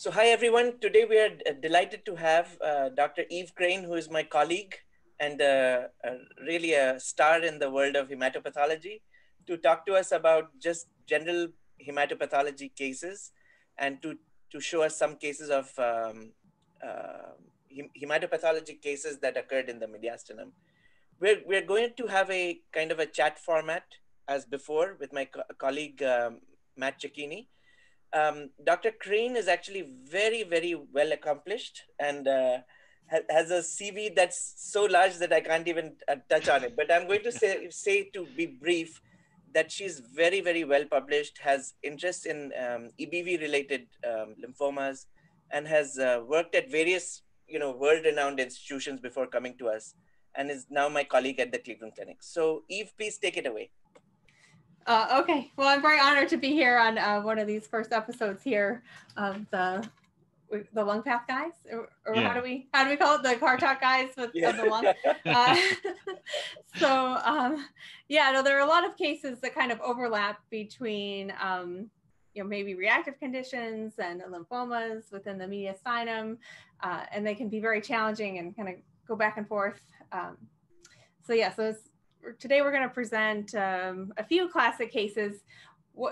So hi everyone. Today we are delighted to have Dr. Eve Crane, who is my colleague and really a star in the world of hematopathology, to talk to us about just general hematopathology cases and to show us some cases of hematopathology cases that occurred in the mediastinum. We're going to have a kind of a chat format as before with my colleague Matt Cecchini. Dr. Crane is actually very, very well accomplished and has a CV that's so large that I can't even touch on it. But I'm going to say to be brief that she's very, very well published, has interest in EBV-related lymphomas, and has worked at various, world-renowned institutions before coming to us, and is now my colleague at the Cleveland Clinic. So, Eve, please take it away. Okay, well, I'm very honored to be here on one of these first episodes here of the lung path guys, or yeah. how do we call it, the car talk guys of the lung. Yeah, no, there are a lot of cases that kind of overlap between maybe reactive conditions and lymphomas within the mediastinum, and they can be very challenging and kind of go back and forth. Today we're going to present a few classic cases.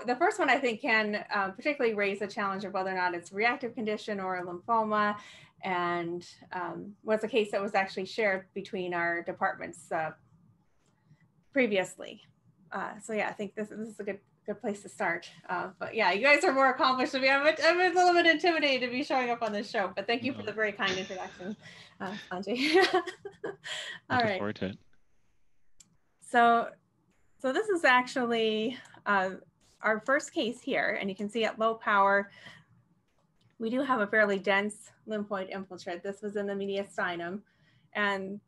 The first one I think can particularly raise a challenge of whether or not it's a reactive condition or a lymphoma, and was a case that was actually shared between our departments previously. I think this is a good place to start. But yeah, you guys are more accomplished than me. I'm a little bit intimidated to be showing up on this show, but thank you for the very kind introduction, Sanjay. All right. Forward to it. So this is actually our first case here, and you can see at low power, we do have a fairly dense lymphoid infiltrate. This was in the mediastinum, and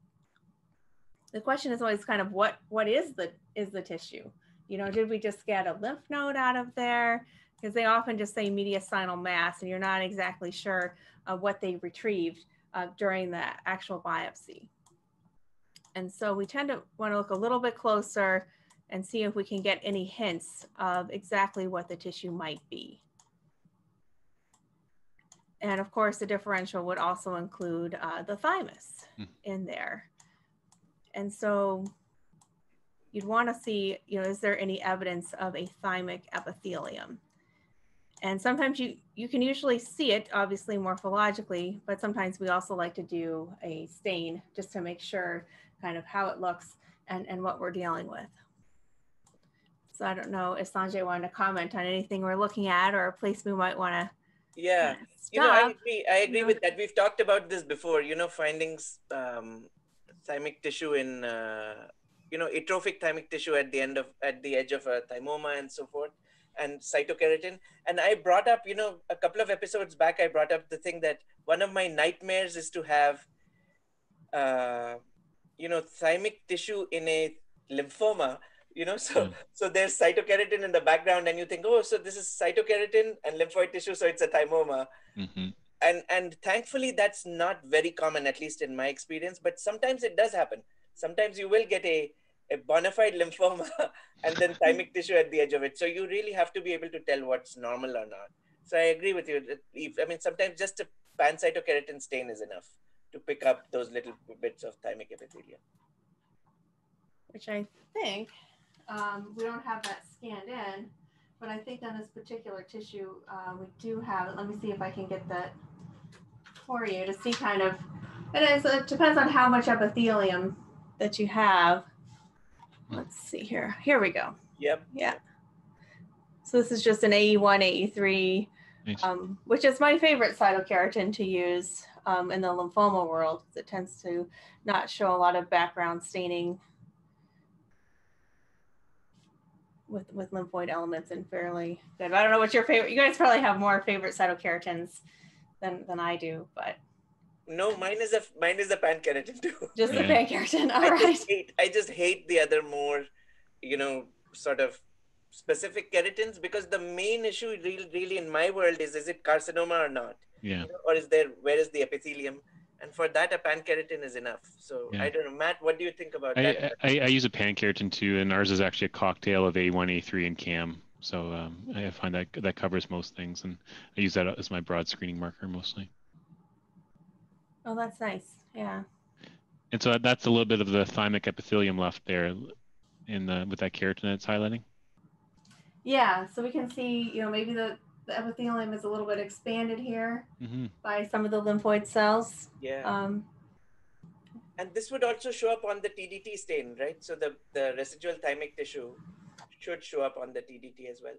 the question is always kind of what is the tissue? Did we just get a lymph node out of there? Because they often just say mediastinal mass, and you're not exactly sure what they retrieved during the actual biopsy. And so we tend to want to look a little bit closer and see if we can get any hints of exactly what the tissue might be. And of course, the differential would also include the thymus in there. And so you'd want to see, is there any evidence of a thymic epithelium? And sometimes you can usually see it, obviously morphologically, but sometimes we also like to do a stain just to make sure kind of how it looks and what we're dealing with. So I don't know if Sanjay wanted to comment on anything we're looking at or a place we might want to. Yeah, stop. I agree with that. We've talked about this before, finding thymic tissue in, atrophic thymic tissue at the edge of a thymoma and so forth, and cytokeratin. And I brought up, a couple of episodes back, I brought up the thing that one of my nightmares is to have thymic tissue in a lymphoma, so there's cytokeratin in the background, and you think, oh, so this is cytokeratin and lymphoid tissue, so it's a thymoma. Mm-hmm. And thankfully that's not very common, at least in my experience, but sometimes it does happen. Sometimes you will get a bona fide lymphoma and then thymic tissue at the edge of it. So you really have to be able to tell what's normal or not. So I agree with you. I mean, sometimes just a pan-cytokeratin stain is enough to pick up those little bits of thymic epithelium. Which I think, we don't have that scanned in, but I think on this particular tissue, we do have it. Let me see if I can get that for you to see kind of, it depends on how much epithelium that you have. Let's see here. Here we go. Yep. Yeah. So this is just an AE1, AE3, which is my favorite cytokeratin to use in the lymphoma world. It tends to not show a lot of background staining with lymphoid elements and fairly good. I don't know what's your favorite. You guys probably have more favorite cytokeratins than I do, but. No, mine is a pan-keratin too. Just the pan-keratin, all right. I just hate the other more, sort of specific keratins, because the main issue really in my world is it carcinoma or not? Yeah. Or where is the epithelium? And for that, a pan-keratin is enough. So yeah. I don't know, Matt, what do you think about that? I use a pan-keratin too, and ours is actually a cocktail of A1, A3, and CAM. So I find that that covers most things, and I use that as my broad screening marker mostly. Oh, that's nice. Yeah. And so that's a little bit of the thymic epithelium left there in the with that keratin it's highlighting. Yeah. So we can see, maybe the epithelium is a little bit expanded here by some of the lymphoid cells. Yeah. And this would also show up on the TDT stain, right? So the residual thymic tissue should show up on the TDT as well.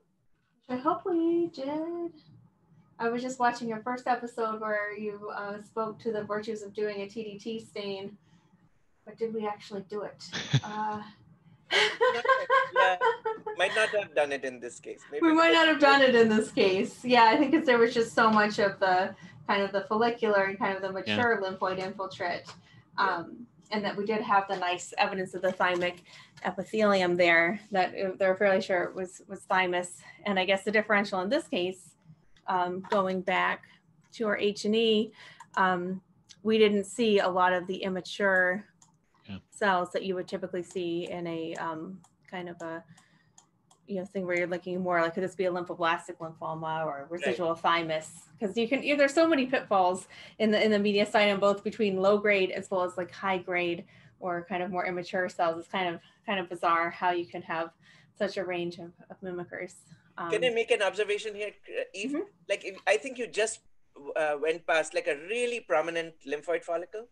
I hope we did. I was just watching your first episode where you spoke to the virtues of doing a TDT stain, but did we actually do it? Yeah, might not have done it in this case. Maybe we might not have done it in this case. Yeah, I think there was just so much of the kind of the follicular and kind of the mature lymphoid infiltrate. And that we did have the nice evidence of the thymic epithelium there, that they're fairly sure it was thymus. And I guess the differential in this case, going back to our H&E, we didn't see a lot of the immature cells that you would typically see in a kind of a thing where you're looking more like, could this be a lymphoblastic lymphoma or residual thymus? Because there's so many pitfalls in the mediastinum, both between low grade as well as like high grade or kind of more immature cells. It's kind of bizarre how you can have such a range of mimickers. Can I make an observation here, Eve? Like, I think you just went past like a really prominent lymphoid follicle.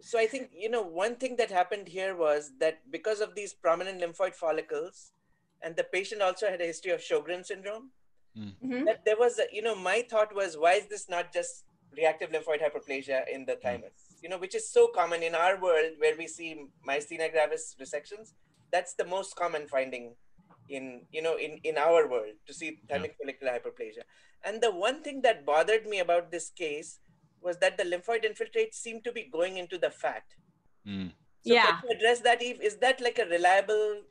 So I think, one thing that happened here was that because of these prominent lymphoid follicles, and the patient also had a history of Sjogren's syndrome, that there was, my thought was, why is this not just reactive lymphoid hyperplasia in the thymus? Which is so common in our world where we see myasthenia gravis resections. That's the most common finding in our world, to see thymic follicular hyperplasia. And the one thing that bothered me about this case was that the lymphoid infiltrates seem to be going into the fat. So can you address that, Eve? Is that like a reliable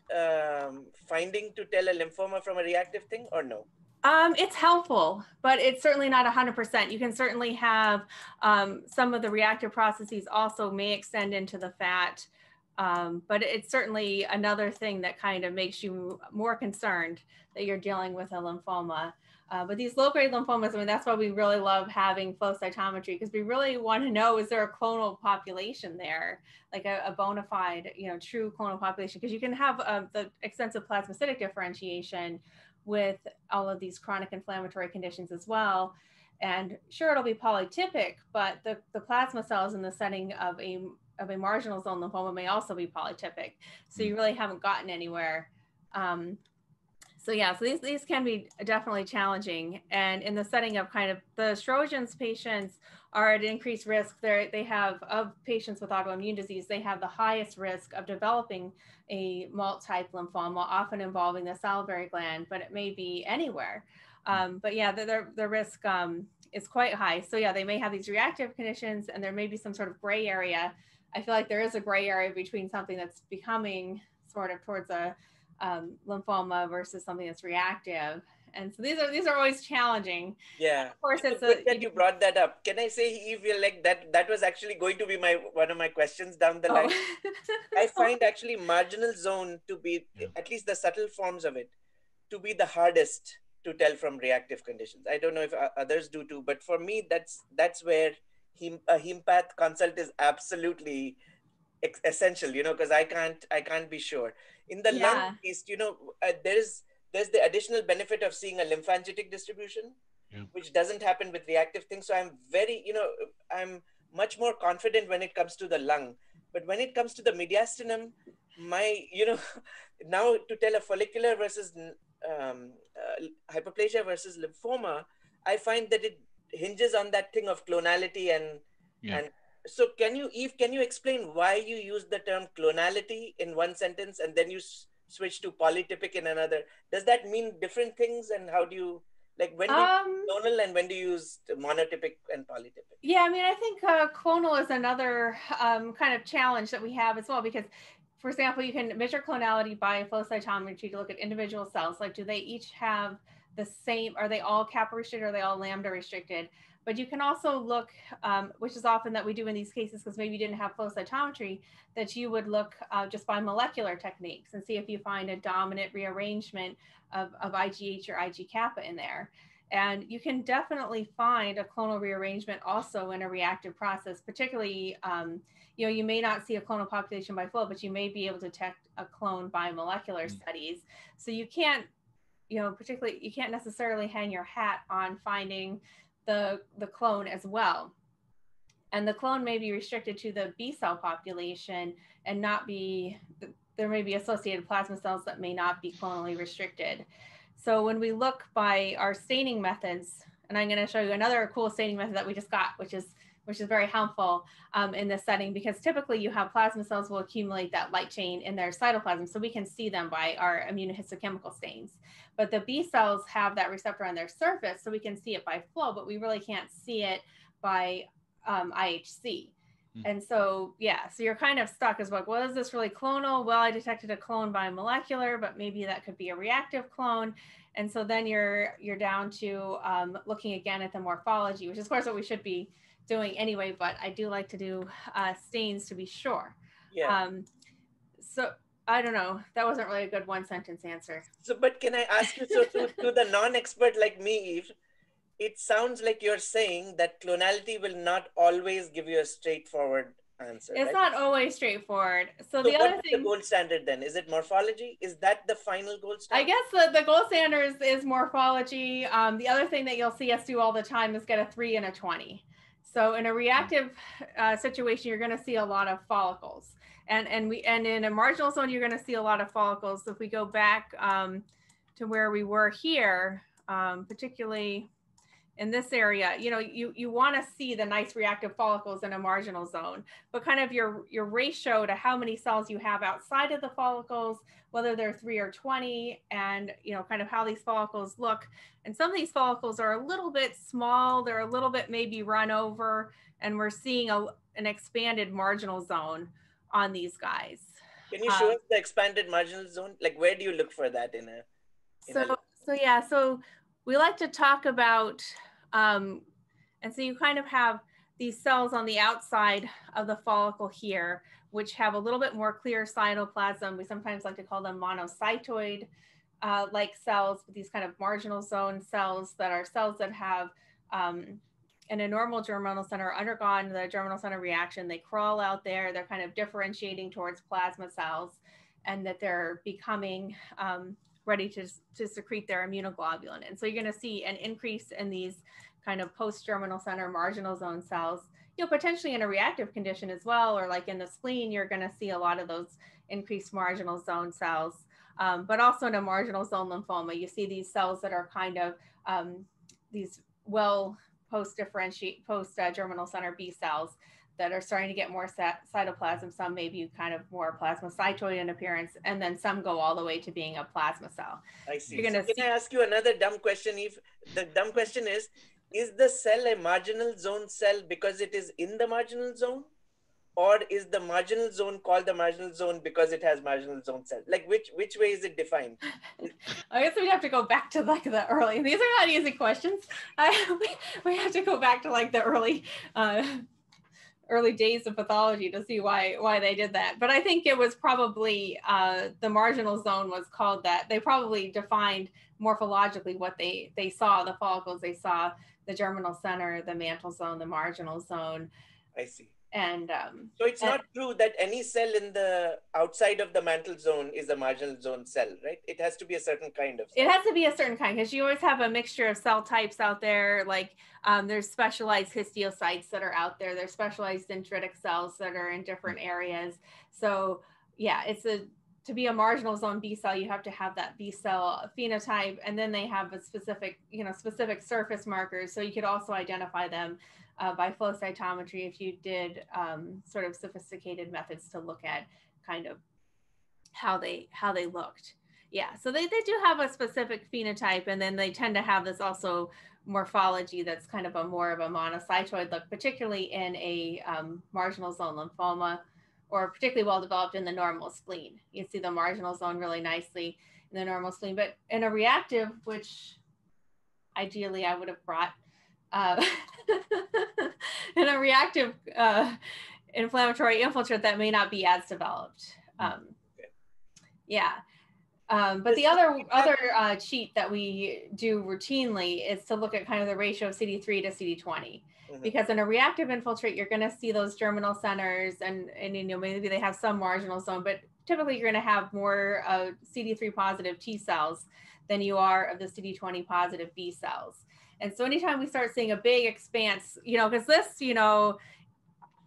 finding to tell a lymphoma from a reactive thing, or no? It's helpful, but it's certainly not 100%. You can certainly have some of the reactive processes also may extend into the fat, but it's certainly another thing that kind of makes you more concerned that you're dealing with a lymphoma. But these low-grade lymphomas, I mean, that's why we really love having flow cytometry, because we really want to know, is there a clonal population there, like a bona fide, true clonal population? Because you can have the extensive plasmacytic differentiation with all of these chronic inflammatory conditions as well. And sure, it'll be polytypic, but the plasma cells in the setting of a marginal zone lymphoma may also be polytypic. So you really haven't gotten anywhere. So these can be definitely challenging. And in the setting of kind of the Sjogren's patients are at increased risk. They have, of patients with autoimmune disease, they have the highest risk of developing a MALT type lymphoma, often involving the salivary gland, but it may be anywhere. But yeah, the risk is quite high. So yeah, they may have these reactive conditions, and there may be some sort of gray area. I feel like there is a gray area between something that's becoming sort of towards a lymphoma versus something that's reactive. And so these are always challenging. Yeah, of course, it's good that you brought that up. Can I say, Eve, like that was actually going to be one of my questions down the line. I find actually marginal zone to be, at least the subtle forms of it, to be the hardest to tell from reactive conditions. I don't know if others do too, but for me, that's where a hempath consult is absolutely essential, because I can't be sure. In the lung, at least, there's the additional benefit of seeing a lymphangitic distribution, which doesn't happen with reactive things. So I'm very, I'm much more confident when it comes to the lung. But when it comes to the mediastinum, now to tell a follicular versus hyperplasia versus lymphoma, I find that it hinges on that thing of clonality and so Eve, can you explain why you use the term clonality in one sentence and then you switch to polytypic in another? Does that mean different things? And how do you, like, when do you use clonal and when do you use monotypic and polytypic? Yeah, I mean, I think clonal is another kind of challenge that we have as well, because, for example, you can measure clonality by flow cytometry to look at individual cells. Like, do they each have the same? Are they all kappa restricted? Are they all lambda restricted? But you can also look, which is often that we do in these cases because maybe you didn't have flow cytometry, that you would look just by molecular techniques and see if you find a dominant rearrangement of IgH or Ig kappa in there. And you can definitely find a clonal rearrangement also in a reactive process, particularly, you know, you may not see a clonal population by flow, but you may be able to detect a clone by molecular studies. So you can't, you know, particularly, you can't necessarily hang your hat on finding the clone as well. And the clone may be restricted to the B cell population and not be, there may be associated plasma cells that may not be clonally restricted. So when we look by our staining methods, and I'm going to show you another cool staining method that we just got, which is very helpful in this setting, because typically you have plasma cells will accumulate that light chain in their cytoplasm, so we can see them by our immunohistochemical stains. But the B cells have that receptor on their surface, so we can see it by flow, but we really can't see it by IHC. And so, yeah, so you're kind of stuck as like, well, is this really clonal? Well, I detected a clone by molecular, but maybe that could be a reactive clone. And so then you're down to looking again at the morphology, which is of course what we should be doing anyway, but I do like to do stains to be sure. Yeah. So I don't know, that wasn't really a good one sentence answer. So, but can I ask you, so to the non-expert like me, Eve, it sounds like you're saying that clonality will not always give you a straightforward answer. It's right? not always straightforward. So the what other is thing, the gold standard then? Is it morphology? Is that the final gold standard? I guess the gold standard is morphology. The other thing that you'll see us do all the time is get a 3 and a 20. So in a reactive situation, you're going to see a lot of follicles, and in a marginal zone, you're going to see a lot of follicles. So if we go back to where we were here, particularly in this area, you know, you want to see the nice reactive follicles in a marginal zone, but kind of your ratio to how many cells you have outside of the follicles, whether they're 3 or 20, and, you know, kind of how these follicles look. And some of these follicles are a little bit small, they're a little bit maybe run over, and we're seeing an expanded marginal zone on these guys. Can you show us the expanded marginal zone? Like, where do you look for that in a? So we like to talk about, and so you kind of have these cells on the outside of the follicle here, which have a little bit more clear cytoplasm. We sometimes like to call them monocytoid like cells, but these kind of marginal zone cells that are cells that have in a normal germinal center undergone the germinal center reaction. They crawl out there, they're kind of differentiating towards plasma cells, and that they're becoming ready to secrete their immunoglobulin. And so you're going to see an increase in these kind of post-germinal center marginal zone cells, you know, potentially in a reactive condition as well, or like in the spleen, you're going to see a lot of those increased marginal zone cells, but also in a marginal zone lymphoma, you see these cells that are kind of these post-germinal center B cells that are starting to get more cytoplasm. Some maybe kind of more plasmacytoid in appearance, and then some go all the way to being a plasma cell. I see. So can I ask you another dumb question, Eve? The dumb question is the cell a marginal zone cell because it is in the marginal zone? Or is the marginal zone called the marginal zone because it has marginal zone cell? Like which way is it defined? I guess we'd have to go back to like the early, these are not easy questions. We have to go back to like the early days of pathology to see why they did that. But I think it was probably the marginal zone was called that. They probably defined morphologically what they saw, the follicles they saw, the germinal center, the mantle zone, the marginal zone. I see. And so it's not true that any cell in the outside of the mantle zone is a marginal zone cell, right? It has to be a certain kind of cell. It has to be a certain kind, because you always have a mixture of cell types out there. Like there's specialized histiocytes that are out there. There's specialized dendritic cells that are in different areas. So yeah, to be a marginal zone B cell, you have to have that B cell phenotype, and then they have a specific surface markers. So you could also identify them by flow cytometry if you did sort of sophisticated methods to look at kind of how they looked. Yeah, so they do have a specific phenotype, and then they tend to have this also morphology that's kind of more of a monocytoid look, particularly in a marginal zone lymphoma, or particularly well developed in the normal spleen. You see the marginal zone really nicely in the normal spleen, but in a reactive, which ideally I would have brought. In a reactive inflammatory infiltrate that may not be as developed. Yeah. But the other cheat that we do routinely is to look at kind of the ratio of CD3 to CD20. Because in a reactive infiltrate, you're going to see those germinal centers and you know, maybe they have some marginal zone, but typically you're going to have more CD3 positive T cells than you are of the CD20 positive B cells. And so anytime we start seeing a big expanse, you know, because this, you know,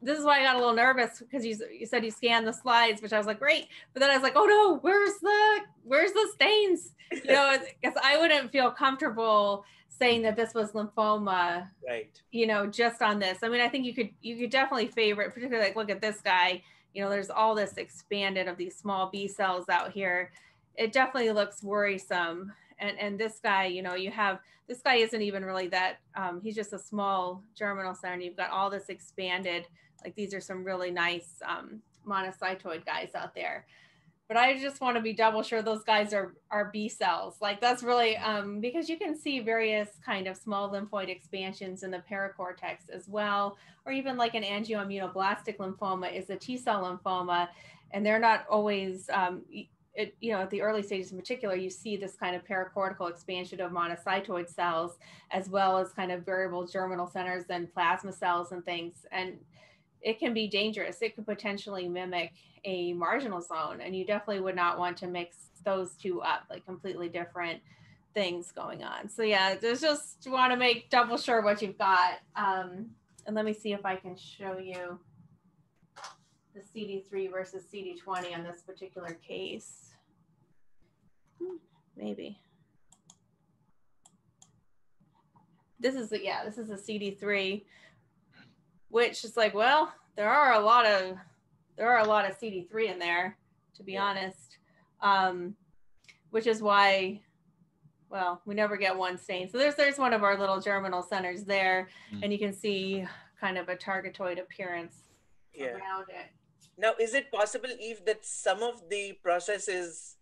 this is why I got a little nervous because you said you scanned the slides, which I was like, great. But then I was like, oh no, where's the stains? You know, because I wouldn't feel comfortable saying that this was lymphoma, right? You know, just on this. I mean, I think you could definitely favor it, particularly like look at this guy. You know, there's all this expanded of these small B cells out here. It definitely looks worrisome. And this guy, you know, this guy isn't even really that. He's just a small germinal center. And you've got all this expanded. Like these are some really nice monocytoid guys out there. But I just want to be double sure those guys are B cells. Like that's really, because you can see various kind of small lymphoid expansions in the paracortex as well, or even like an angioimmunoblastic lymphoma is a T cell lymphoma, and they're not always, you know, at the early stages in particular, you see this kind of paracortical expansion of monocytoid cells, as well as kind of variable germinal centers and plasma cells and things. And it can be dangerous. It could potentially mimic a marginal zone, and you definitely would not want to mix those two up, like completely different things going on. So yeah, just want to make double sure what you've got. And let me see if I can show you the CD3 versus CD20 on this particular case. Maybe. This is a CD3, which is like, well, there are a lot of CD3 in there, to be honest, which is why, well, we never get one stain. So there's one of our little germinal centers there, and you can see kind of a targetoid appearance around it. Now, is it possible, Eve, that some of the process is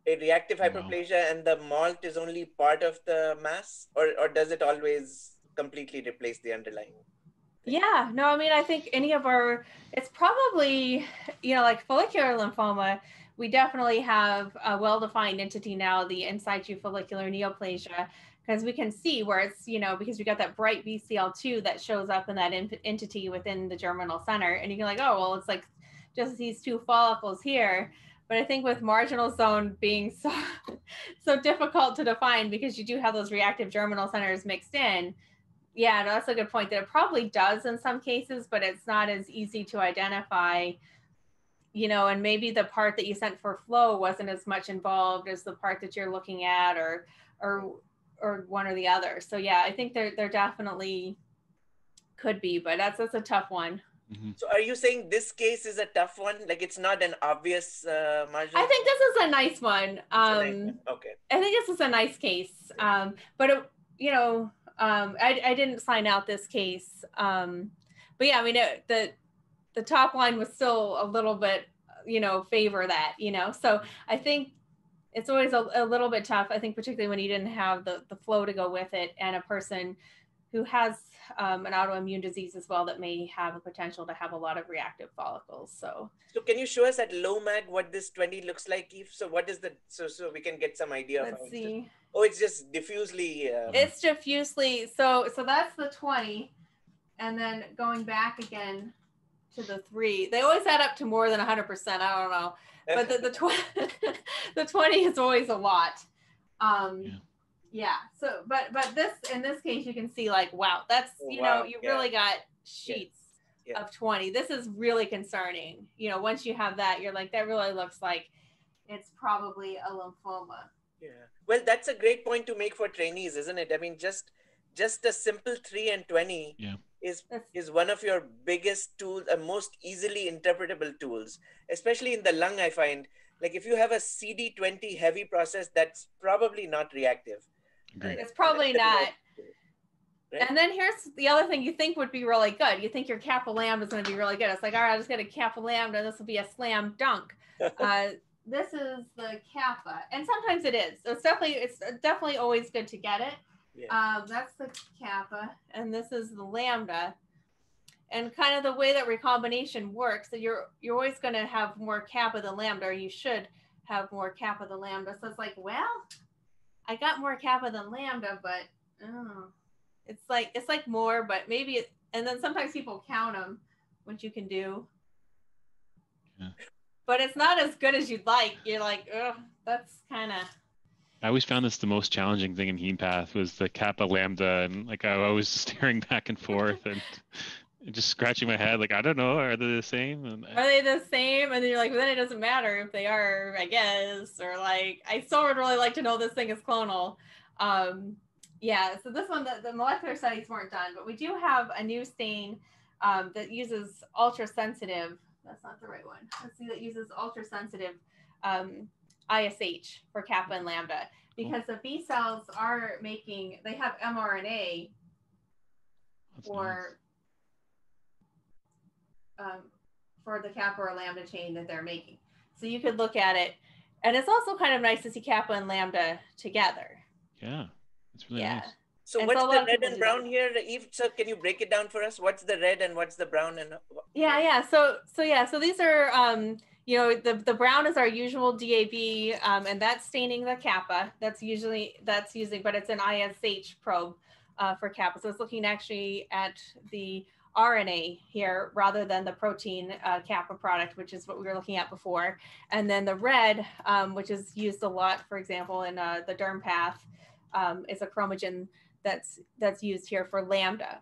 a reactive hyperplasia and the malt is only part of the mass, or does it always completely replace the underlying? Yeah, no, I mean, I think it's probably, you know, like follicular lymphoma, we definitely have a well-defined entity now, the in situ follicular neoplasia, because we can see where it's, you know, because we got that bright BCL2 that shows up in that entity within the germinal center. And you can like, oh, well, it's like just these two follicles here. But I think with marginal zone being so difficult to define because you do have those reactive germinal centers mixed in, yeah, no, that's a good point that it probably does in some cases, but it's not as easy to identify, you know, and maybe the part that you sent for flow wasn't as much involved as the part that you're looking at or one or the other. So yeah, I think there definitely could be, but that's a tough one. So are you saying this case is a tough one? Like it's not an obvious marginal? I think this is a nice one. Okay. I think this is a nice case. But it, you know, I didn't sign out this case. But yeah, I mean, the top line was still a little bit, you know, favor that, you know, so I think it's always a little bit tough. I think particularly when you didn't have the flow to go with it and a person who has an autoimmune disease as well that may have a potential to have a lot of reactive follicles. So can you show us at low mag what this 20 looks like, Eve? So what is the, so we can get some idea of let's see. Oh, it's just diffusely. It's diffusely. So that's the 20. And then going back again to the 3, they always add up to more than 100%. I don't know. But the 20 is always a lot. Yeah. So, but this, in this case, you can see like, wow, that's, you know, you really got sheets of 20. This is really concerning. You know, once you have that, you're like, that really looks like it's probably a lymphoma. Yeah. Well, that's a great point to make for trainees, isn't it? I mean, just a simple 3 and 20 is one of your biggest tools and most easily interpretable tools, especially in the lung. I find like if you have a CD20 heavy process, that's probably not reactive. It's probably not. Right? And then here's the other thing you think would be really good. You think your kappa lambda is going to be really good. It's like, all right, I'll just get a kappa lambda and this will be a slam dunk. This is the kappa. And sometimes it is. So it's definitely always good to get it. Yeah. That's the kappa, and this is the lambda. And kind of the way that recombination works, so you're always going to have more kappa than lambda, or you should have more kappa than lambda. So it's like, well, I got more kappa than lambda, but it's like more, but maybe it, and then sometimes people count them, which you can do. Yeah. But it's not as good as you'd like. You're like, oh, that's kind of. I always found this the most challenging thing in Hempath was the kappa lambda, and like I was staring back and forth and just scratching my head, like I don't know, are they the same? And Are they the same? And then you're like, well, then it doesn't matter if they are, I guess. Or like, I still would really like to know this thing is clonal. Yeah, so this one, the molecular studies weren't done, but we do have a new stain that uses ultra-sensitive, that's not the right one. Let's see, that uses ultra-sensitive ISH for kappa and lambda, because the B cells are making, they have mRNA for the kappa or lambda chain that they're making. So you could look at it, and it's also kind of nice to see kappa and lambda together. Yeah, it's really nice. So and what's so the red and brown here, Eve? So can you break it down for us? What's the red and what's the brown? And So these are you know, the brown is our usual DAB, and that's staining the kappa. That's using, but it's an ISH probe for kappa. So it's looking actually at the RNA here rather than the protein kappa product, which is what we were looking at before. And then the red, which is used a lot, for example, in the derm path, is a chromogen that's used here for lambda.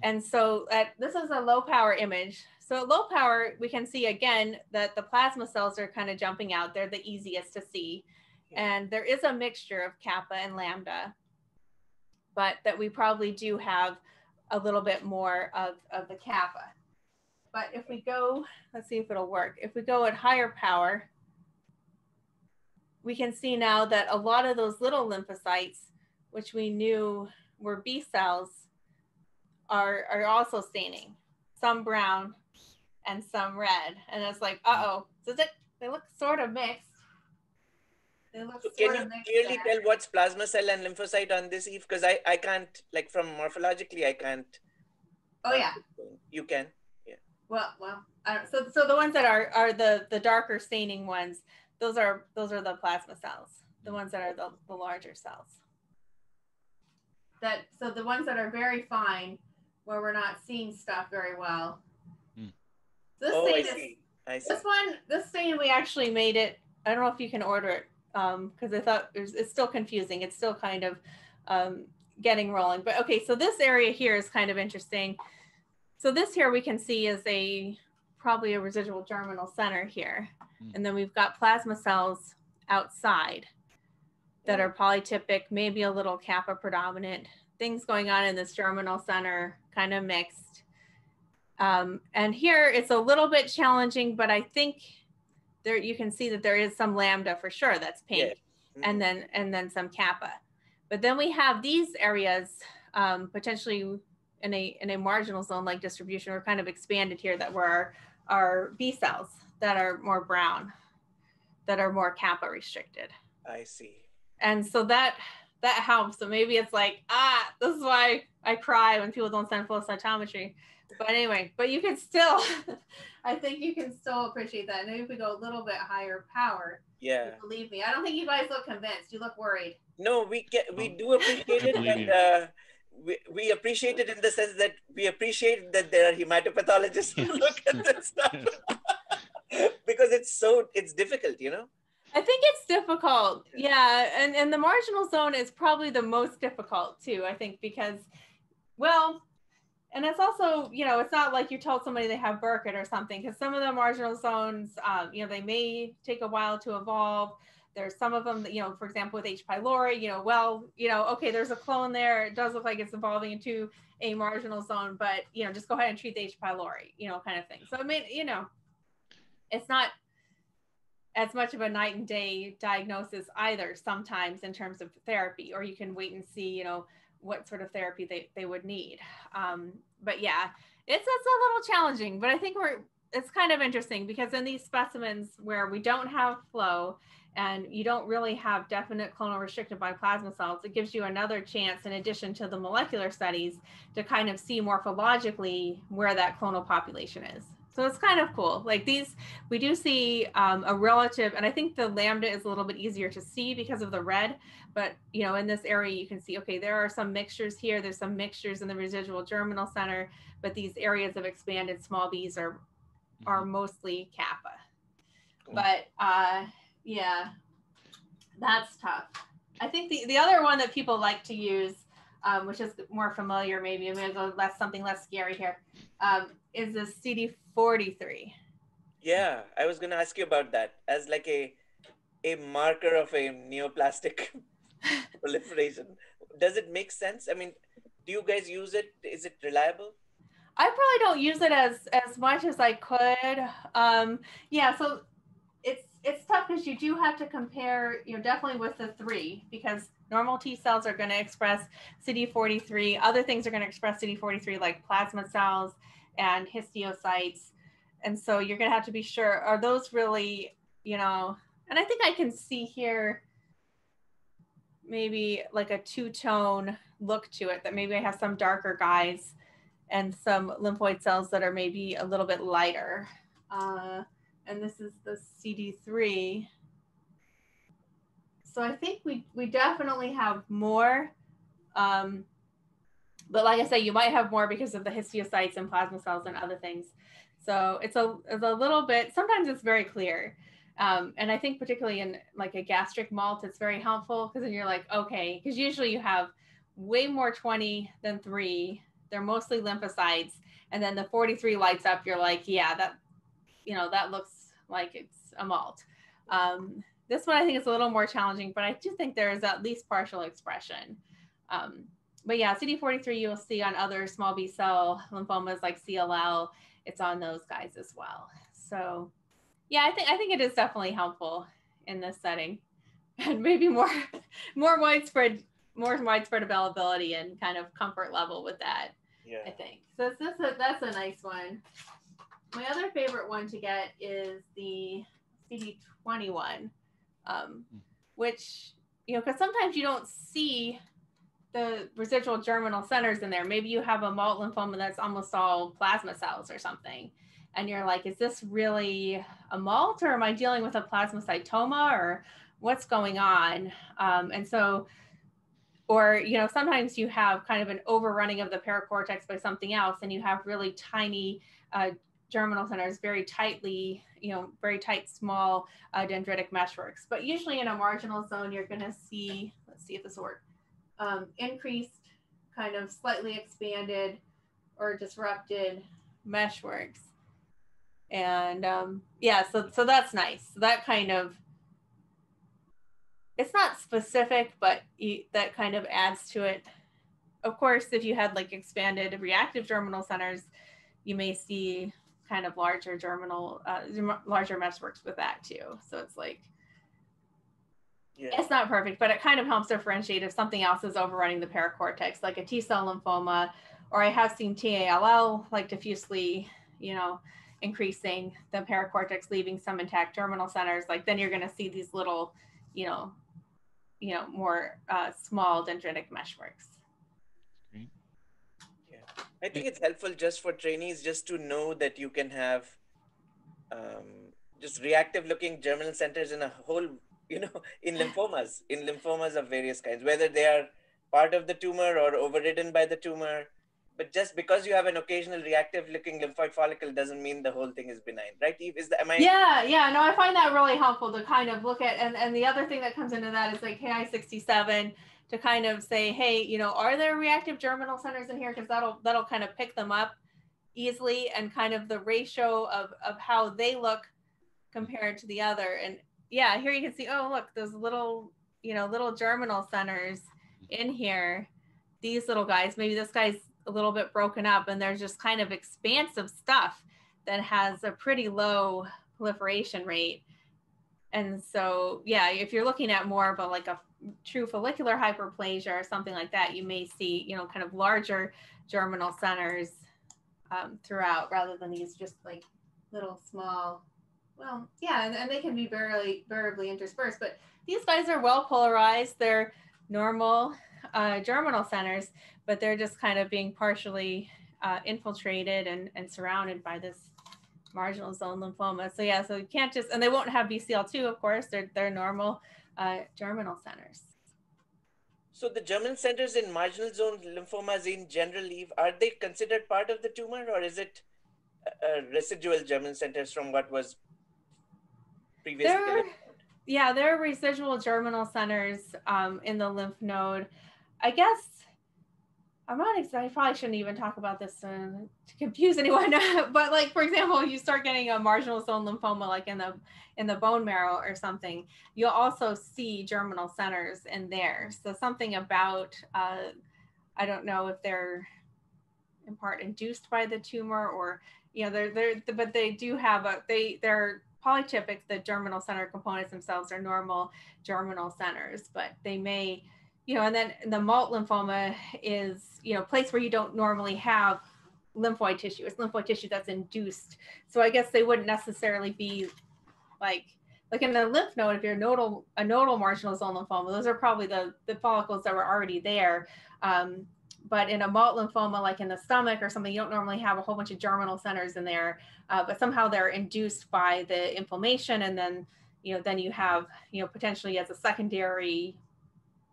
And so this is a low power image. So at low power, we can see again that the plasma cells are kind of jumping out. They're the easiest to see. And there is a mixture of kappa and lambda, but that we probably do have a little bit more of the kappa. But if we go, let's see if it'll work. If we go at higher power, we can see now that a lot of those little lymphocytes, which we knew were B cells, are also staining, some brown and some red. And it's like, uh-oh. So they look sort of mixed. They look so can you clearly tell what's plasma cell and lymphocyte on this, Eve? Because I can't, like from morphologically, I can't. Oh, yeah. You can. Yeah. Well, so the ones that are the darker staining ones, those are the plasma cells, the ones that are the larger cells. So the ones that are very fine, where we're not seeing stuff very well. This stain, we actually made it. I don't know if you can order it, because I thought it's still confusing. It's still kind of getting rolling. But okay, so this area here is kind of interesting. So this here we can see is probably a residual germinal center here. And then we've got plasma cells outside that are polytypic, maybe a little kappa predominant, things going on in this germinal center, kind of mixed. And here it's a little bit challenging, but I think there you can see that there is some lambda for sure, that's pink, and then some kappa. But then we have these areas potentially in a marginal zone-like distribution, or kind of expanded here, that were our B cells that are more brown, that are more kappa restricted. I see. And so that helps. So maybe it's like, this is why I cry when people don't send flow cytometry. But anyway, but you can still, I think you can still appreciate that. And maybe if we go a little bit higher power, believe me, I don't think you guys look convinced. You look worried. No, we do appreciate it, and we appreciate it in the sense that we appreciate that there are hematopathologists who look at this stuff because it's difficult, you know. I think it's difficult. Yeah. And the marginal zone is probably the most difficult too, I think, because, well, and it's also, you know, it's not like you told somebody they have Burkitt or something, because some of the marginal zones, you know, they may take a while to evolve. There's some of them that, you know, for example, with H. pylori, you know, well, you know, okay, there's a clone there. It does look like it's evolving into a marginal zone, but, you know, just go ahead and treat the H. pylori, you know, kind of thing. So, I mean, you know, it's not as much of a night and day diagnosis either sometimes in terms of therapy, or you can wait and see, you know, what sort of therapy they would need. But yeah, it's a little challenging, but I think it's kind of interesting because in these specimens where we don't have flow and you don't really have definite clonal restricted by plasma cells, it gives you another chance in addition to the molecular studies to kind of see morphologically where that clonal population is. So it's kind of cool. Like these, we do see a relative, and I think the lambda is a little bit easier to see because of the red, but you know, in this area you can see, okay, there are some mixtures here. There's some mixtures in the residual germinal center, but these areas of expanded small b's are mostly kappa. But yeah, that's tough. I think the other one that people like to use, which is more familiar, maybe I'm gonna go something less scary here, is the CD43. Yeah, I was gonna ask you about that as like a marker of a neoplastic proliferation. Does it make sense? I mean, do you guys use it? Is it reliable? I probably don't use it as much as I could. Yeah, so it's tough because you do have to compare, you know, definitely with the 3, because normal T cells are going to express CD43. Other things are going to express CD43 like plasma cells and histiocytes. And so you're going to have to be sure, are those really, you know, and I think I can see here maybe like a 2-tone look to it, that maybe I have some darker guys and some lymphoid cells that are maybe a little bit lighter. And this is the CD3. So I think we definitely have more. But like I say, you might have more because of the histiocytes and plasma cells and other things. So it's a little bit, sometimes it's very clear. And I think particularly in like a gastric malt, it's very helpful because then you're like, okay, because usually you have way more 20 than 3. They're mostly lymphocytes. And then the 43 lights up, you're like, yeah, that, you know, that looks like it's a malt. This one I think is a little more challenging, but I do think there is at least partial expression. But yeah, CD43 you'll see on other small B cell lymphomas like CLL. It's on those guys as well. So yeah, I think it is definitely helpful in this setting, and maybe more widespread availability and kind of comfort level with that. Yeah. I think so. That's a nice one. My other favorite one to get is the CD21, which, you know, because sometimes you don't see the residual germinal centers in there. Maybe you have a malt lymphoma that's almost all plasma cells or something. And you're like, is this really a malt, or am I dealing with a plasmacytoma, or what's going on? And so, or, you know, sometimes you have kind of an overrunning of the paracortex by something else, and you have really tiny germinal centers, very tightly, you know, very tight, small dendritic meshworks. But usually in a marginal zone, you're going to see, let's see if this will work, increased, kind of slightly expanded or disrupted meshworks. And yeah, so that's nice. So that kind of, it's not specific, but that kind of adds to it. Of course, if you had like expanded reactive germinal centers, you may see kind of larger germinal, larger meshworks with that too. So it's like, yeah, it's not perfect, but it kind of helps differentiate if something else is overrunning the paracortex, like a T cell lymphoma, or I have seen TALL like diffusely, you know, increasing the paracortex, leaving some intact germinal centers. Like then you're going to see these little, you know, more small dendritic meshworks. Great. Yeah, I think it's helpful just for trainees just to know that you can have just reactive looking germinal centers in a whole, you know, in lymphomas of various kinds, whether they are part of the tumor or overridden by the tumor. But just because you have an occasional reactive looking lymphoid follicle doesn't mean the whole thing is benign, right, Eve? Am I? Yeah, no, I find that really helpful to kind of look at, and the other thing that comes into that is like KI67, to kind of say, hey, you know, are there reactive germinal centers in here? Because that'll kind of pick them up easily, and kind of the ratio of how they look compared to the other. And yeah, here you can see, oh, look, those little, you know, little germinal centers in here, these little guys, maybe this guy's a little bit broken up, and there's just kind of expansive stuff that has a pretty low proliferation rate. And so, yeah, if you're looking at more of a like a true follicular hyperplasia or something like that, you may see, you know, kind of larger germinal centers throughout, rather than these just like little small, well, yeah, and they can be variably interspersed, but these guys are well polarized. They're normal germinal centers, but they're just kind of being partially infiltrated and surrounded by this marginal zone lymphoma. So yeah, so you can't just, and they won't have BCL2, of course. They're normal germinal centers. So the germinal centers in marginal zone lymphomas in general, are they considered part of the tumor, or is it residual germinal centers from what was previously? Yeah, there are residual germinal centers in the lymph node. I guess I'm not excited. I probably shouldn't even talk about this to confuse anyone. But like, for example, you start getting a marginal zone lymphoma, like in the bone marrow or something, you'll also see germinal centers in there. So something about, I don't know if they're in part induced by the tumor or, you know, but they do have they're polytypic. The germinal center components themselves are normal germinal centers, but they may, you know, and then the malt lymphoma is, you know, a place where you don't normally have lymphoid tissue. It's lymphoid tissue that's induced. So I guess they wouldn't necessarily be like in the lymph node, if you're a nodal marginal zone lymphoma, those are probably the follicles that were already there. But in a malt lymphoma, like in the stomach or something, you don't normally have a whole bunch of germinal centers in there, but somehow they're induced by the inflammation. And then, you know, then you have, you know, potentially as a secondary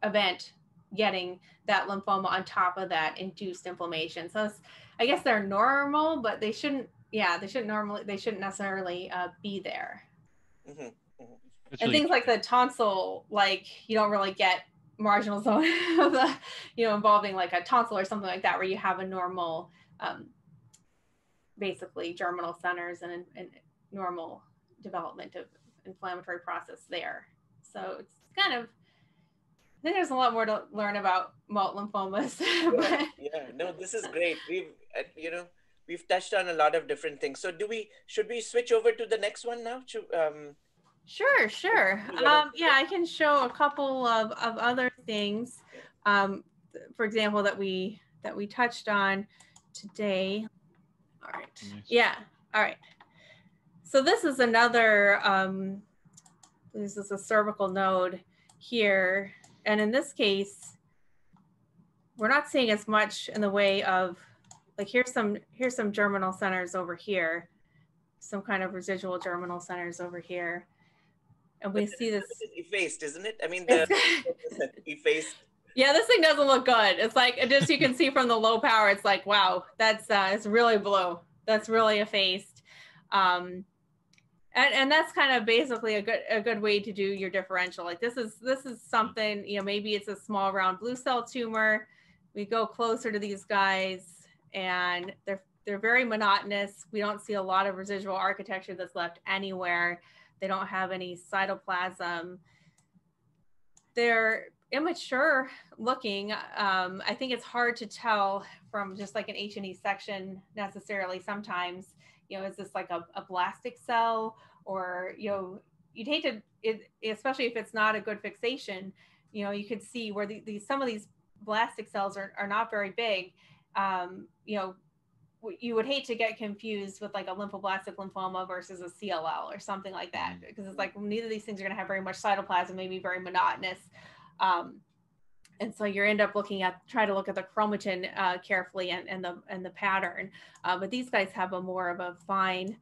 event, getting that lymphoma on top of that induced inflammation. So I guess they're normal, but they shouldn't necessarily be there. Mm-hmm. Mm-hmm. And things like the tonsil, like you don't really get marginal zone of the, you know, involving like a tonsil or something like that, where you have a normal, basically germinal centers and normal development of inflammatory process there. So it's kind of, I think there's a lot more to learn about malt lymphomas. Yeah, no, this is great. We've touched on a lot of different things. So should we switch over to the next one now? Sure. Yeah, I can show a couple of other things, for example, that we touched on today. All right. Nice. Yeah. All right. So this is another, this is a cervical node here. And in this case, we're not seeing as much in the way of, like, here's some germinal centers over here, some kind of residual germinal centers over here. And we see this effaced, isn't it? I mean, the effaced. Yeah, this thing doesn't look good. It's like, just you can see from the low power, it's like, wow, that's it's really blue. That's really effaced. And that's kind of basically a good way to do your differential. Like this is something, you know, maybe it's a small round blue cell tumor. We go closer to these guys and they're very monotonous. We don't see a lot of residual architecture that's left anywhere. They don't have any cytoplasm. They're immature looking. I think it's hard to tell from just like an H&E section necessarily sometimes, you know, is this like a blastic cell, or, you know, you'd hate to, especially if it's not a good fixation, you know, you could see where some of these blastic cells are not very big. You know, you would hate to get confused with like a lymphoblastic lymphoma versus a CLL or something like that, because it's like neither of these things are going to have very much cytoplasm, maybe very monotonous. And so you end up try to look at the chromatin carefully and the pattern. But these guys have more of a fine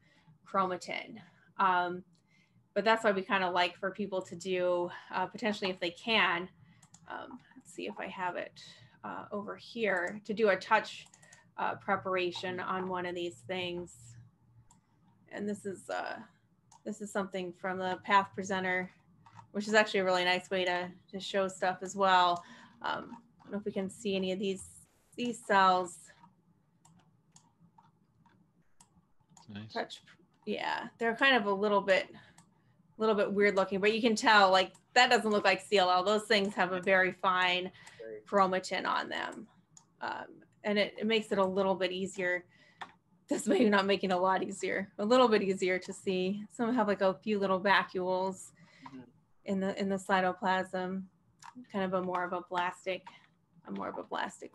chromatin. But that's why we kind of like for people to do, potentially if they can, let's see if I have it over here, to do a touch preparation on one of these things. And this is something from the Path Presenter, which is actually a really nice way to show stuff as well. I don't know if we can see any of these cells. Nice. Touch, yeah, they're kind of a little bit weird looking, but you can tell like that doesn't look like CLL. Those things have a very fine chromatin on them, and it makes it a little bit easier. This maybe not making it a lot easier, a little bit easier to see. Some have like a few little vacuoles in the cytoplasm, kind of a more of a blastic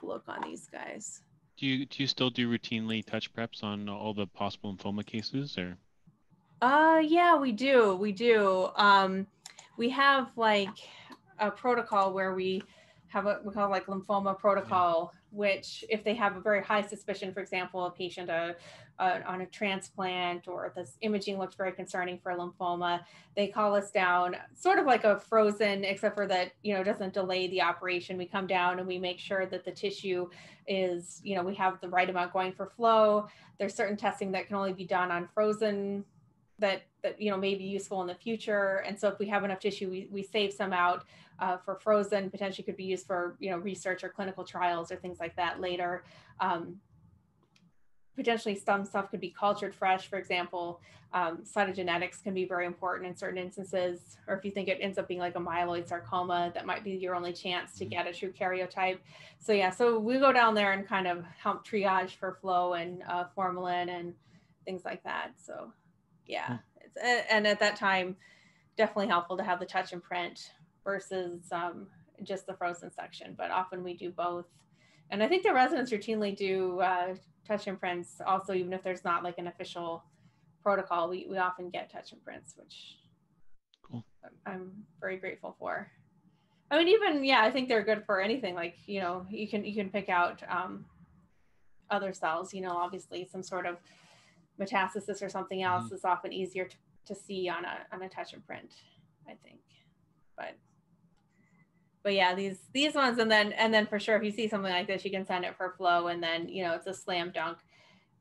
look on these guys. Do you still do routinely touch preps on all the possible lymphoma cases, or? Yeah, we do. We have like a protocol where we have what we call like lymphoma protocol, which if they have a very high suspicion, for example, a patient on a transplant, or this imaging looks very concerning for lymphoma, they call us down, sort of like a frozen, except for that, it doesn't delay the operation. We come down and we make sure that the tissue is, we have the right amount going for flow. There's certain testing that can only be done on frozen that may be useful in the future. And so if we have enough tissue, we save some out for frozen, potentially could be used for research or clinical trials or things like that later. Potentially some stuff could be cultured fresh, for example. Cytogenetics can be very important in certain instances, or if you think it ends up being like a myeloid sarcoma, that might be your only chance to get a true karyotype. So yeah, so we go down there and kind of help triage for flow and formalin and things like that. So yeah, and at that time, definitely helpful to have the touch and print versus just the frozen section, but often we do both. And I think the residents routinely do touch and prints also, even if there's not like an official protocol, we often get touch and prints, which cool. I'm very grateful for. I mean, even, yeah, I think they're good for anything. Like, you can pick out other cells, obviously some sort of metastasis or something else is often easier to see on a touch and print, I think. But yeah, these ones, and then for sure, if you see something like this, you can send it for flow, and then it's a slam dunk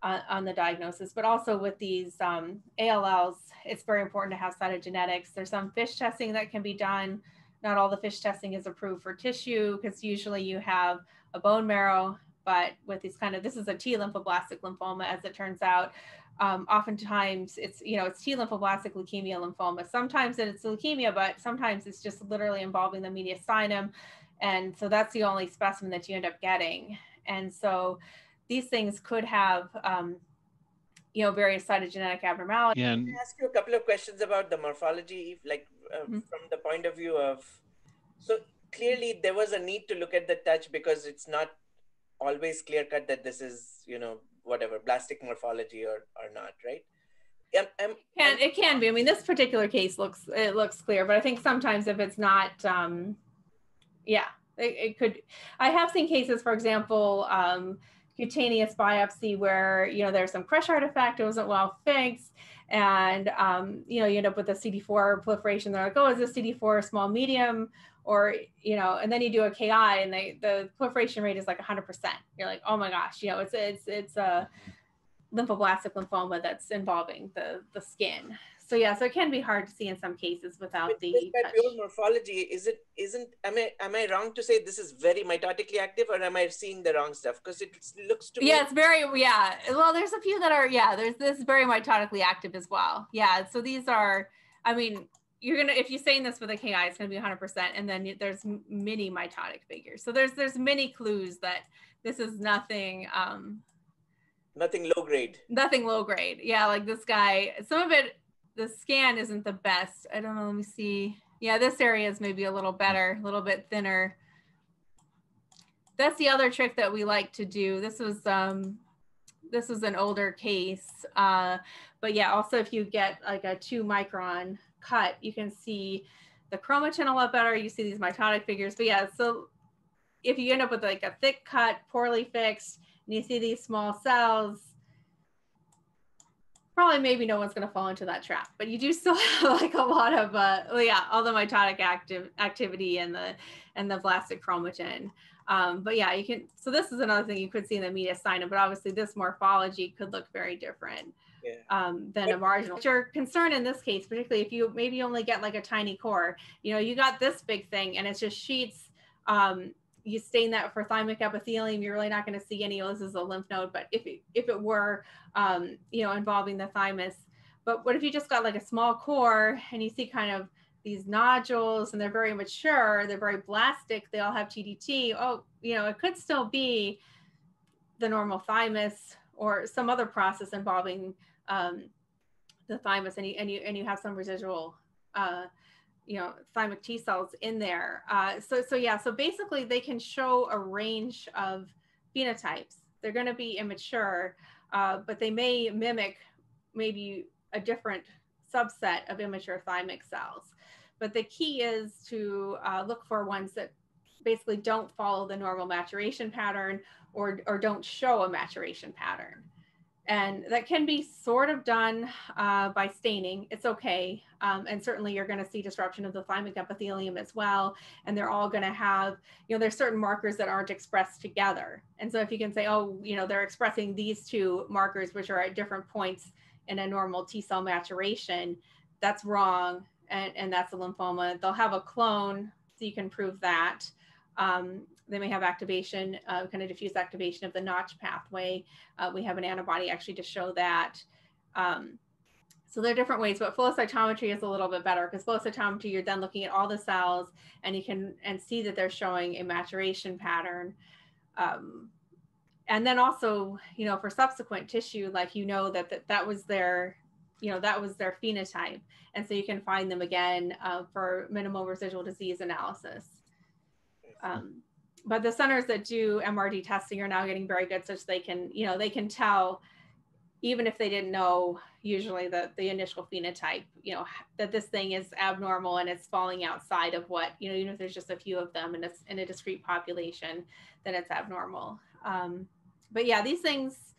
on the diagnosis. But also with these ALLs, it's very important to have cytogenetics. There's some FISH testing that can be done. Not all the FISH testing is approved for tissue, because usually you have a bone marrow. But with these this is a T lymphoblastic lymphoma, as it turns out. Oftentimes it's T lymphoblastic leukemia lymphoma. Sometimes it's leukemia, but sometimes it's just literally involving the mediastinum. And so that's the only specimen that you end up getting. And so these things could have, various cytogenetic abnormalities. Yeah, Can I ask you a couple of questions about the morphology, like from the point of view of, so clearly there was a need to look at the touch because it's not always clear cut that this is, whatever, blastic morphology or not, right? It can be. I mean, this particular case looks clear, but I think sometimes if it's not, it could. I have seen cases, for example, cutaneous biopsy where there's some crush artifact, it wasn't well fixed, and you end up with a CD4 proliferation. They're like, oh, is this CD4 small, medium? Or, and then you do a KI and the proliferation rate is like 100%. You're like, oh my gosh, it's a lymphoblastic lymphoma that's involving the skin. So yeah, so it can be hard to see in some cases without the touch. Pure morphology, am I wrong to say this is very mitotically active, or am I seeing the wrong stuff? Because it looks to me. Yeah, it's very, well, there's a few that are, there's this very mitotically active as well. Yeah, so these are, if you're saying this with a KI, it's going to be 100%. And then there's many mitotic figures. So there's many clues that this is nothing. Nothing low grade. Nothing low grade. Yeah, like this guy, some of it, the scan isn't the best. I don't know, let me see. Yeah, this area is maybe a little better, a little bit thinner. That's the other trick that we like to do. This was an older case. But yeah, also if you get like a 2 micron cut, you can see the chromatin a lot better. You see these mitotic figures. But yeah, so if you end up with like a thick cut, poorly fixed, and you see these small cells, probably maybe no one's going to fall into that trap. But you do still have like a lot of all the mitotic activity and the blastic chromatin. But yeah, you can. So this is another thing you could see in the mediastinum, but obviously this morphology could look very different. Than a marginal. Your concern in this case, particularly if you maybe only get like a tiny core, you got this big thing and it's just sheets. You stain that for thymic epithelium, you're really not going to see any. This is a lymph node, but if it were, involving the thymus. But what if you just got like a small core and you see kind of these nodules and they're very mature, they're very blastic, they all have TDT. Oh, it could still be the normal thymus or some other process involving the thymus, and you have some residual, thymic T cells in there. So basically they can show a range of phenotypes. They're going to be immature, but they may mimic maybe a different subset of immature thymic cells. But the key is to look for ones that basically don't follow the normal maturation pattern or don't show a maturation pattern. And that can be sort of done by staining. It's okay. And certainly you're going to see disruption of the thymic epithelium as well. And they're all going to have, there's certain markers that aren't expressed together. And so if you can say, oh, they're expressing these two markers, which are at different points in a normal T cell maturation, that's wrong. And that's a lymphoma. They'll have a clone, so you can prove that. They may have activation, kind of diffuse activation of the Notch pathway. We have an antibody actually to show that. So there are different ways, but flow cytometry is a little bit better because flow cytometry, you're then looking at all the cells and you can see that they're showing a maturation pattern. And then also, for subsequent tissue, like, that was their, that was their phenotype. And so you can find them again for minimal residual disease analysis. But the centers that do MRD testing are now getting very good, such they can, they can tell, even if they didn't know usually the initial phenotype, that this thing is abnormal and it's falling outside of what, even if there's just a few of them and it's in a discrete population, then it's abnormal. But yeah, these things,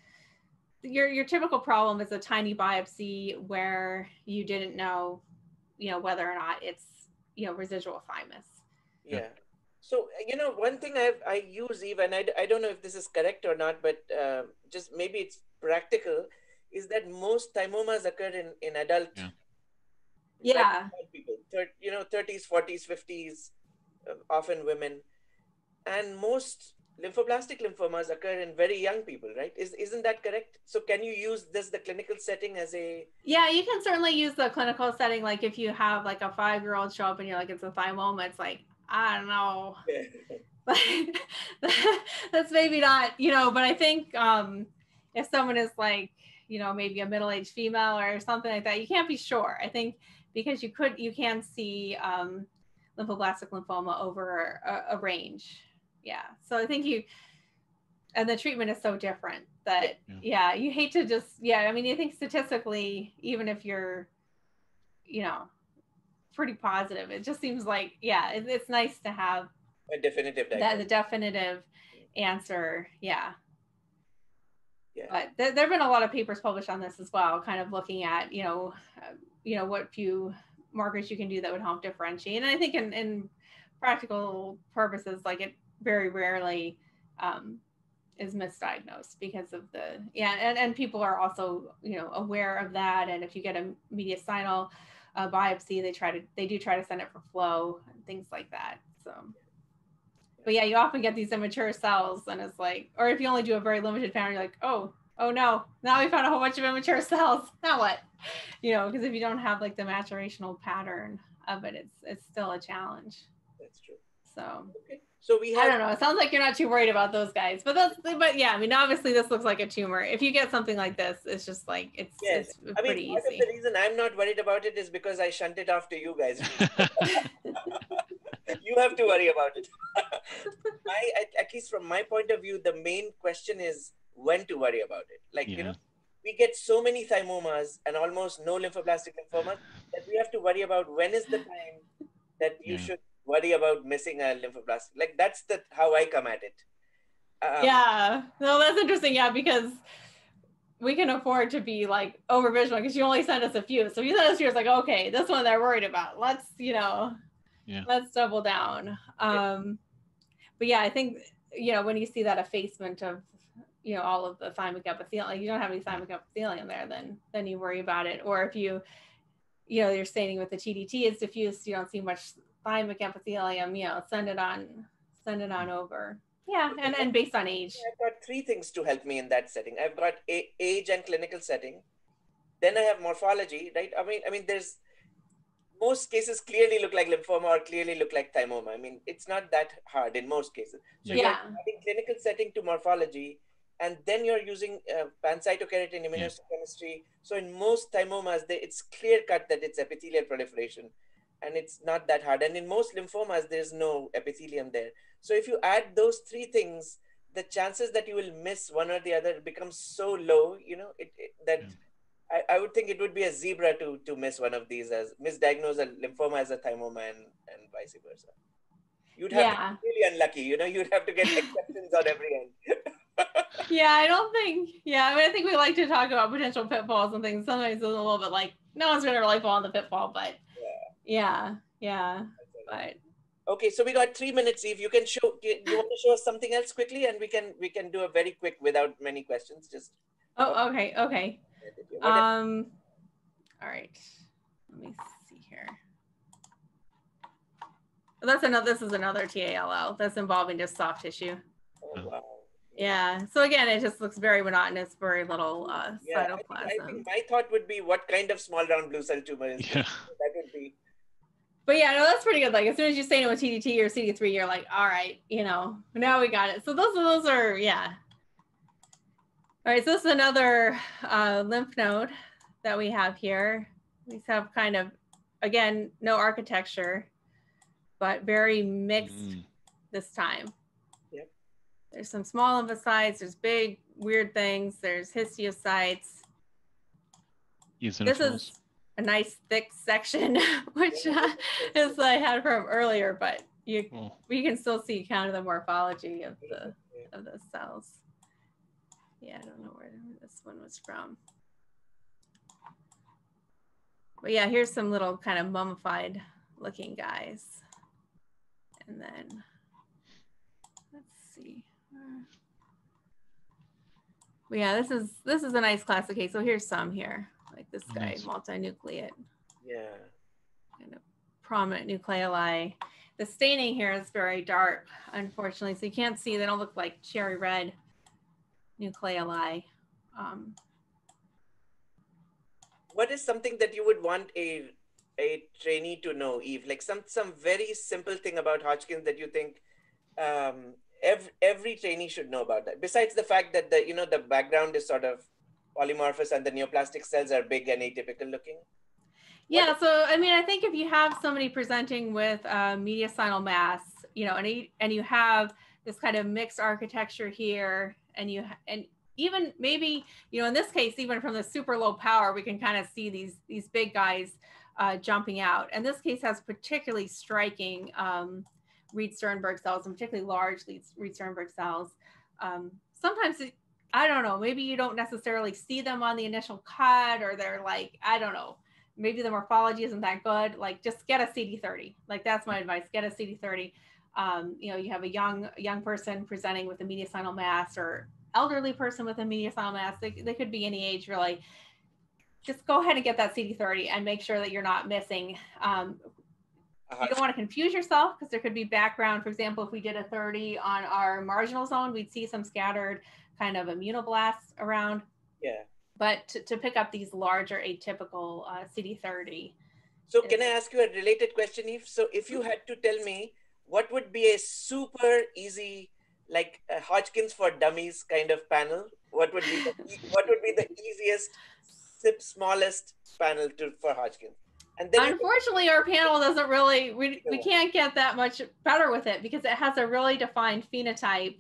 your typical problem is a tiny biopsy where you didn't know, whether or not it's, residual thymus. Yeah. So, one thing I use even, I don't know if this is correct or not, but just maybe it's practical, is that most thymomas occur in adult people, 30s, 40s, 50s, often women. And most lymphoblastic lymphomas occur in very young people, right? Isn't that correct? So can you use the clinical setting as a... Yeah, you can certainly use the clinical setting. Like if you have like a 5-year-old show up and you're like, it's a thymoma, it's like, I don't know. That's maybe not, but I think if someone is like, maybe a middle-aged female or something like that, you can't be sure. I think because you can see lymphoblastic lymphoma over a range. Yeah. So I think and the treatment is so different that, you hate to just, I mean, you think statistically, even if you're, pretty positive, it just seems like, it's nice to have a definitive diagnosis. The definitive answer. Yeah. But there have been a lot of papers published on this as well, kind of looking at, what few markers you can do that would help differentiate. And I think in practical purposes, like it very rarely is misdiagnosed because of and people are also, aware of that. And if you get a mediastinal biopsy, they do try to send it for flow and things like that. So, but you often get these immature cells and it's like, or if you only do a very limited panel, you're like, oh no, now we found a whole bunch of immature cells. Now what? Because if you don't have like the maturational pattern of it, it's still a challenge. That's true. So, okay. So we have, I don't know. It sounds like you're not too worried about those guys, but yeah, I mean, obviously this looks like a tumor. If you get something like this, it's just like, it's pretty easy. Part of the reason I'm not worried about it is because I shunt it off to you guys. You have to worry about it. At least from my point of view, the main question is when to worry about it. Like, we get so many thymomas and almost no lymphoblastic lymphomas that we have to worry about when is the time that you should worry about missing a lymphoblastic. Like that's how I come at it. No, that's interesting. Yeah, because we can afford to be like over vigilant because you only send us a few. So if you send us a few, it's like, okay, this one they're worried about. Let's, let's double down. But I think, when you see that effacement of, all of the thymic epithelium, like you don't have any thymic epithelium there, then you worry about it. Or if you're staining with the TDT is diffuse, you don't see much thymic epithelium, send it on over. Yeah, and based on age. I've got 3 things to help me in that setting. I've got age and clinical setting. Then I have morphology, right? I mean, there's most cases clearly look like lymphoma or clearly look like thymoma. I mean, it's not that hard in most cases. So you're adding clinical setting to morphology, and then you're using pan-cytokeratin immunohistochemistry. So in most thymomas, it's clear cut that it's epithelial proliferation, and it's not that hard. And in most lymphomas, there's no epithelium there. So if you add those 3 things, the chances that you will miss one or the other becomes so low, that I would think it would be a zebra to miss one of these, as misdiagnose a lymphoma as a thymoma and vice versa. You'd have to be really unlucky, you know, you'd have to get exceptions on every end. Yeah, I don't think, I mean, I think we like to talk about potential pitfalls and things. Sometimes it's a little bit like, no one's going to really fall in the pitfall, but yeah. But okay, so we got 3 minutes, Eve. You can show, you want to show us something else quickly, and we can do a very quick without many questions. Just okay. All right. Let me see here. This is another TALL that's involving just soft tissue. Oh, wow. Yeah. So again, it just looks very monotonous, very little cytoplasm. I think my thought would be, what kind of small round blue cell tumor is Yeah. that would be. But yeah, no, that's pretty good. Like as soon as you say no TDT or CD3, you're like, all right, you know, now we got it. So those are, yeah. All right, so this is another lymph node that we have here. We have kind of, again, no architecture, but very mixed this time. Yep. There's some small lymphocytes, there's big, weird things, there's histiocytes. This is a nice thick section, which is I had from earlier, but we can still see kind of the morphology of the cells. Yeah, I don't know where this one was from. But yeah, here's some little kind of mummified looking guys. And then let's see. But yeah, this is a nice classic case. So here's some here. Like this guy, multinucleate. Yeah. Kind of prominent nucleoli. The staining here is very dark, unfortunately. So you can't see, they don't look like cherry red nucleoli. What is something that you would want a trainee to know, Eve? Like some very simple thing about Hodgkin's that you think every trainee should know about that, besides the fact that the background is sort of polymorphous and the neoplastic cells are big and atypical looking? Yeah, so I mean, I think if you have somebody presenting with mediastinal mass, and you have this kind of mixed architecture here, and even maybe, in this case, even from the super low power, we can kind of see these big guys jumping out. And this case has particularly striking Reed-Sternberg cells, and particularly large Reed-Sternberg cells. Sometimes I don't know, maybe you don't necessarily see them on the initial cut, or they're like, I don't know, maybe the morphology isn't that good. Like just get a CD30. Like that's my advice, get a CD30. You have a young person presenting with a mediastinal mass, or elderly person with a mediastinal mass. They could be any age really. Just go ahead and get that CD30 and make sure that you're not missing. You don't want to confuse yourself, because there could be background. For example, if we did a 30 on our marginal zone, we'd see some scattered kind of immunoblasts around. Yeah. But to pick up these larger atypical CD30. So can I ask you a related question, Eve? So if you had to tell me what would be a super easy, like a Hodgkin's for dummies kind of panel, what would be the easiest, smallest panel for Hodgkin's? And then unfortunately, our panel doesn't really, we can't get that much better with it, because it has a really defined phenotype.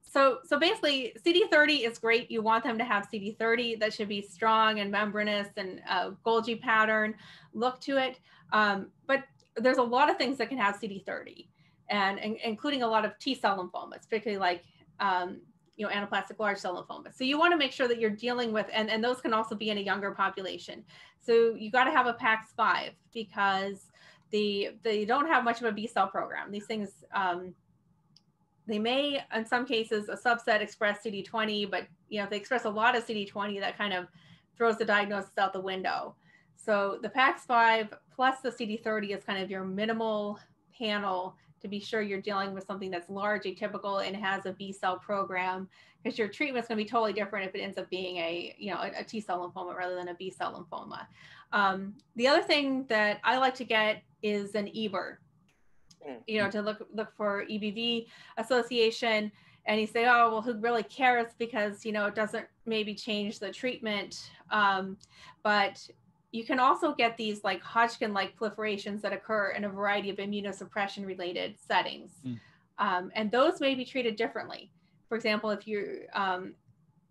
So basically, CD30 is great. You want them to have CD30 that should be strong and membranous and Golgi pattern look to it. But there's a lot of things that can have CD30, and including a lot of T-cell lymphomas, particularly like anaplastic large cell lymphomas. So you want to make sure that you're dealing with, and those can also be in a younger population. So you got to have a PAX5, because they don't have much of a B cell program. These things, they may, in some cases, a subset express CD20, but if they express a lot of CD20, that kind of throws the diagnosis out the window. So the PAX5 plus the CD30 is kind of your minimal panel to be sure you're dealing with something that's large, atypical, and has a B cell program, because your treatment is going to be totally different if it ends up being a T cell lymphoma rather than a B cell lymphoma. The other thing that I like to get is an EBER, to look for EBV association. And you say, oh, well, who really cares, because, it doesn't maybe change the treatment. But you can also get these like Hodgkin-like proliferations that occur in a variety of immunosuppression-related settings. And those may be treated differently. For example, if you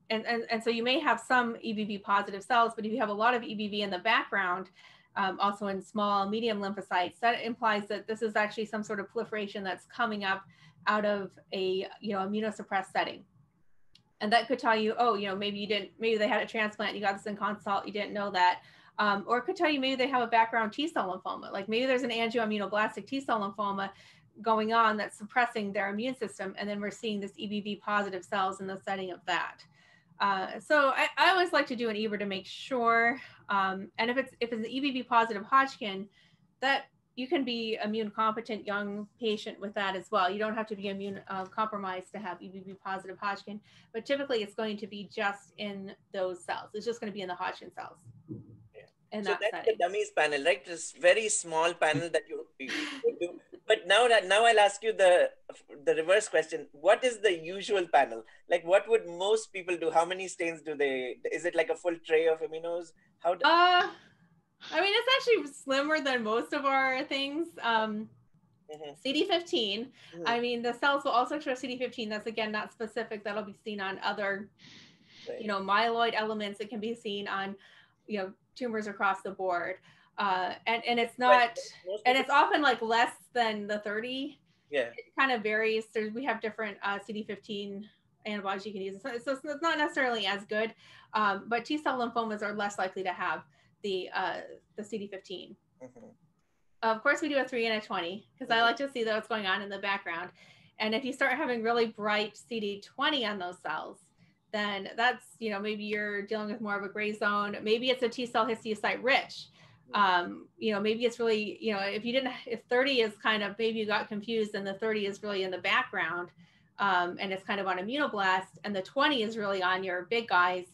and so you may have some EBV positive cells, but if you have a lot of EBV in the background, also in small, medium lymphocytes, that implies that this is actually some sort of proliferation that's coming up out of a, immunosuppressed setting. And that could tell you, oh, maybe they had a transplant, you got this in consult, you didn't know that. Or it could tell you maybe they have a background T-cell lymphoma, like maybe there's an angioimmunoblastic T-cell lymphoma going on that's suppressing their immune system. And then we're seeing this EBV positive cells in the setting of that. So I always like to do an EBR to make sure. And if it's an EBV positive Hodgkin, that you can be immune competent young patient with that as well. You don't have to be immune compromised to have EBV positive Hodgkin, but typically it's going to be just in those cells. It's just going to be in the Hodgkin cells. Yeah. So that's the dummies panel, right? This very small panel that you do. But now I'll ask you the reverse question. What is the usual panel? Like, what would most people do? How many stains do they? Is it like a full tray of immunos? How? I mean, it's actually slimmer than most of our things. CD15. I mean, the cells will also show CD15. That's again not specific. That'll be seen on other, myeloid elements. It can be seen on, tumors across the board. And it's not, and it's often like less than the 30. Yeah. It kind of varies. We have different CD15 antibodies you can use. So it's not necessarily as good, but T-cell lymphomas are less likely to have the CD15. Of course, we do a 3 and a 20 because I like to see what's going on in the background. And if you start having really bright CD20 on those cells, then that's, maybe you're dealing with more of a gray zone. Maybe it's a T-cell histiocyte rich. Maybe it's really, if 30 is kind of, maybe you got confused and the 30 is really in the background and it's kind of on immunoblast, and the 20 is really on your big guys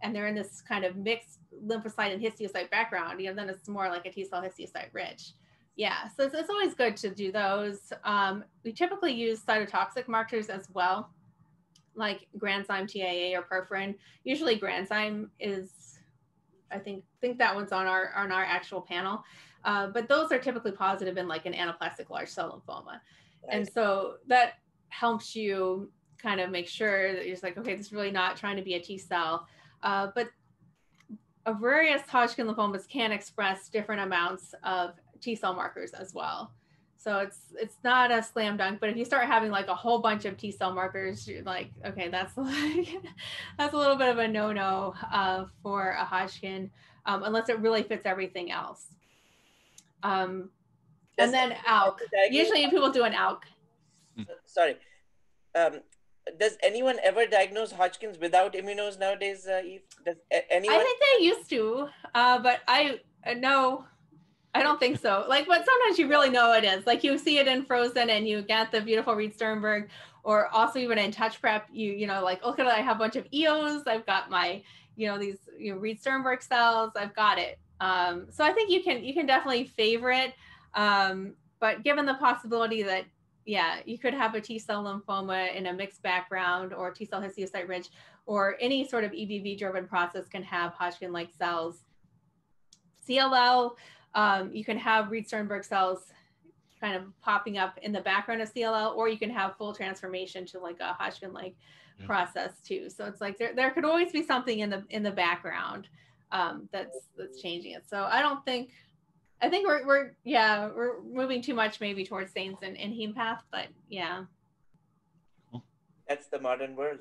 and they're in this kind of mixed lymphocyte and histiocyte background, then it's more like a T-cell histiocyte rich. Yeah, so it's always good to do those. We typically use cytotoxic markers as well, like granzyme TAA or perforin. Usually granzyme is, I think that one's on our actual panel, but those are typically positive in like an anaplastic large cell lymphoma. And so that helps you kind of make sure that you're just like, okay, this is really not trying to be a T-cell. But various Hodgkin lymphomas can express different amounts of T-cell markers as well. So it's not a slam dunk, but if you start having like a whole bunch of T-cell markers, you're like, okay, that's like, that's a little bit of a no-no for a Hodgkin, unless it really fits everything else. And then ALK. Usually people do an ALK. Sorry. Does anyone ever diagnose Hodgkin's without immunos nowadays, Eve? Does anyone? I think they used to, but no, I don't think so. Like, but sometimes you really know it is. Like you see it in Frozen and you get the beautiful Reed Sternberg, or also even in Touch Prep, like, look at it, I have a bunch of EOs. I've got my, these Reed Sternberg cells. I've got it. So I think you can definitely favor it. But given the possibility that, yeah, you could have a T-cell lymphoma in a mixed background or T-cell histiocyte rich, or any sort of EBV-driven process can have Hodgkin-like cells. CLL, you can have Reed Sternberg cells kind of popping up in the background of CLL, or you can have full transformation to like a Hodgkin-like process too. So it's like there could always be something in the background that's changing it. So I think we're moving too much maybe towards stains in heme path, but yeah. That's the modern world.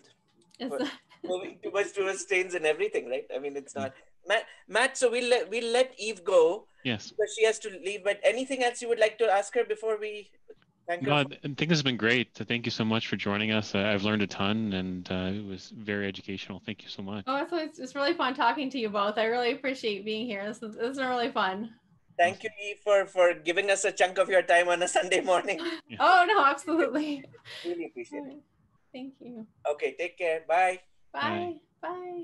Moving too much towards stains and everything, right? I mean, it's not. Matt, so we'll let Eve go. Yes. Because she has to leave. But anything else you would like to ask her before we thank her? I think this has been great. Thank you so much for joining us. I've learned a ton, and it was very educational. Thank you so much. Oh, it's really fun talking to you both. I really appreciate being here. This is really fun. Thank you, Eve, for giving us a chunk of your time on a Sunday morning. Yeah. Oh, no, absolutely. Really appreciate it. Thank you. Okay, take care. Bye. Bye. Bye.